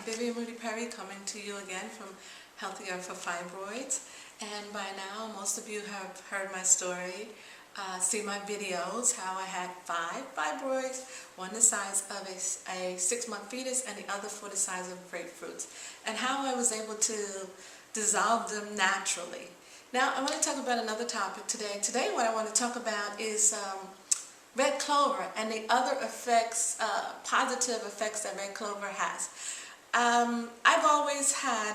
Vivian Moody Perry coming to you again from Healthier for Fibroids. And by now, most of you have heard my story, see my videos, how I had 5 fibroids, one the size of a 6-month fetus and the other for the size of grapefruits, and how I was able to dissolve them naturally. Now, I want to talk about another topic today. Today, what I want to talk about is red clover and the other effects, positive effects that red clover has. I've always had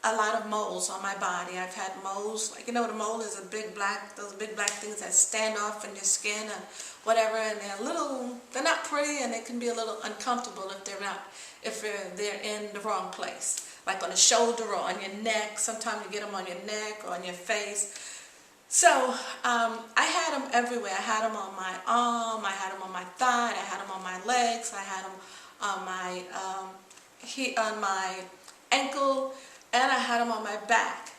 a lot of moles on my body. I've had moles, like, you know what a mole is, those big black things that stand off in your skin and whatever, and they're not pretty, and they can be a little uncomfortable if they're in the wrong place, like on the shoulder or on your neck. Sometimes you get them on your neck or on your face. So I had them everywhere. I had them on my arm, I had them on my thigh, I had them on my legs, I had them on my ankle, and I had them on my back.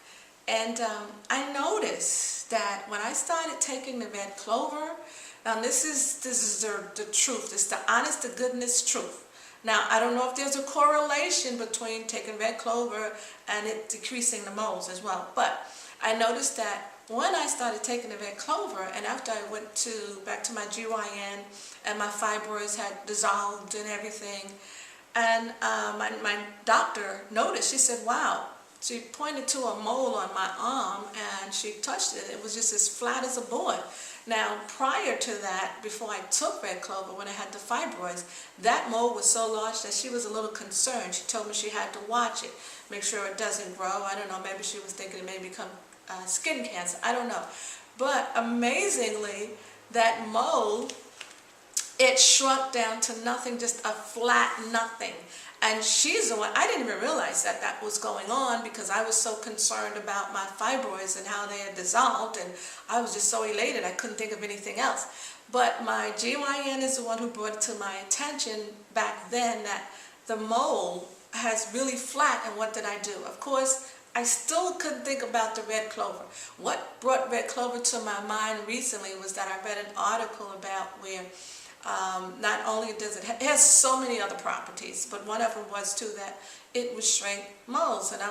And I noticed that when I started taking the red clover, now this is the truth. It's the honest to goodness truth. Now, I don't know if there's a correlation between taking red clover and it decreasing the moles as well, but I noticed that when I started taking the red clover, and after I went back to my GYN and my fibroids had dissolved and everything, and my doctor noticed, she said, wow, she pointed to a mole on my arm and she touched it. It was just as flat as a board. Now, prior to that, before I took red clover, when I had the fibroids, that mole was so large that she was a little concerned. She told me she had to watch it, make sure it doesn't grow. I don't know, maybe she was thinking it may become skin cancer. I don't know. But amazingly, that mole, it shrunk down to nothing, just a flat nothing. And she's the one, I didn't even realize that that was going on because I was so concerned about my fibroids and how they had dissolved, and I was just so elated I couldn't think of anything else. But my GYN is the one who brought it to my attention back then that the mole has really flat, and what did I do? Of course, I still couldn't think about the red clover. What brought red clover to my mind recently was that I read an article about where not only does it has so many other properties, but one of them was too that it would shrink moles. And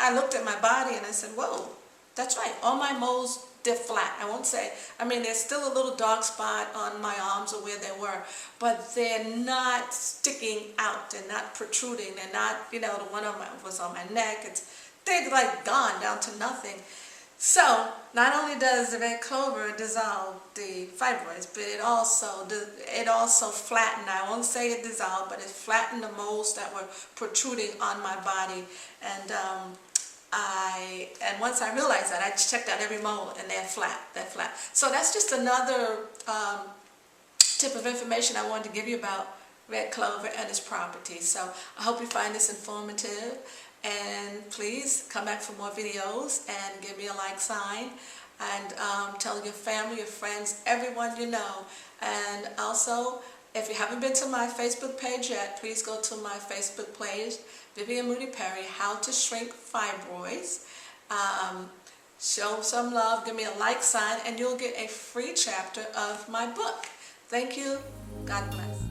I looked at my body and I said, whoa, that's right, all my moles, they're flat. I won't say, I mean, there's still a little dark spot on my arms or where they were, but they're not sticking out, they're not protruding, they're not, you know, the one was on my neck, they're like gone down to nothing. So, not only does the red clover dissolve the fibroids, but it also flattened, I won't say it dissolved, but it flattened the moles that were protruding on my body. And once I realized that, I checked out every mole and they're flat. So that's just another tip of information I wanted to give you about red clover and its properties. So I hope you find this informative. And please come back for more videos and give me a like sign, and tell your family, your friends, everyone you know. And also, if you haven't been to my Facebook page yet, please go to my Facebook page, Vivian Moody Perry, How to Shrink Fibroids. Show some love, give me a like sign, and you'll get a free chapter of my book. Thank you. God bless.